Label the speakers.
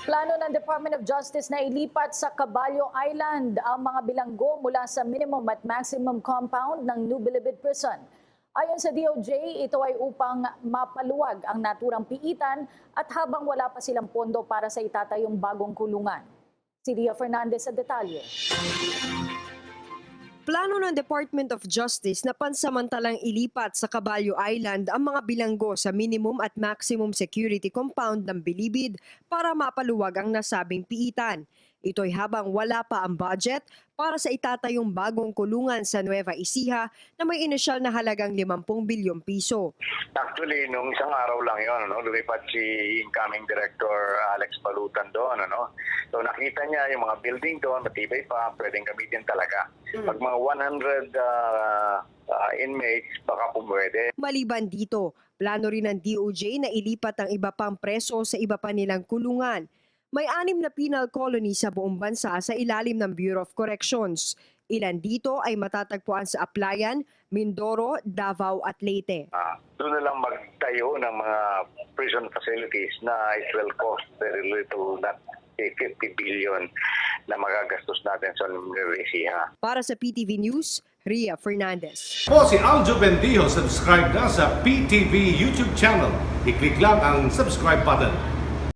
Speaker 1: Plano ng Department of Justice na ilipat sa Caballo Island ang mga bilanggo mula sa minimum at maximum compound ng New Bilibid Prison. Ayon sa DOJ, ito ay upang mapaluwag ang naturang piitan at habang wala pa silang pondo para sa itatayong bagong kulungan. Si Ria Fernandez sa detalye.
Speaker 2: Plano ng Department of Justice na pansamantalang ilipat sa Caballo Island ang mga bilanggo sa minimum at maximum security compound ng Bilibid para mapaluwag ang nasabing piitan. Ito'y habang wala pa ang budget para sa itatayong bagong kulungan sa Nueva Ecija na may inisyal na halagang 50 bilyong piso.
Speaker 3: Actually, nung isang araw lang yun, lumipat si incoming Director Alex Balutan doon. So nakita niya yung mga building doon, matibay pa, pwedeng gamitin talaga. Pag mga 100 inmates, baka pumwede.
Speaker 2: Maliban dito, plano rin ng DOJ na ilipat ang iba pang preso sa iba pa nilang kulungan. May 6 na penal colony sa buong bansa sa ilalim ng Bureau of Corrections. Ilan dito ay matatagpuan sa Aplayan, Mindoro, Davao at Leyte.
Speaker 3: Doon na lang magtayo ng mga prison facilities na it will cost very little, not 50 billion na magagastos natin sa Nueva Ecija.
Speaker 2: Para sa PTV News, Ria Fernandez.
Speaker 4: Po si Aljo Bendijo, subscribe na sa PTV YouTube channel. I-click lang ang subscribe button.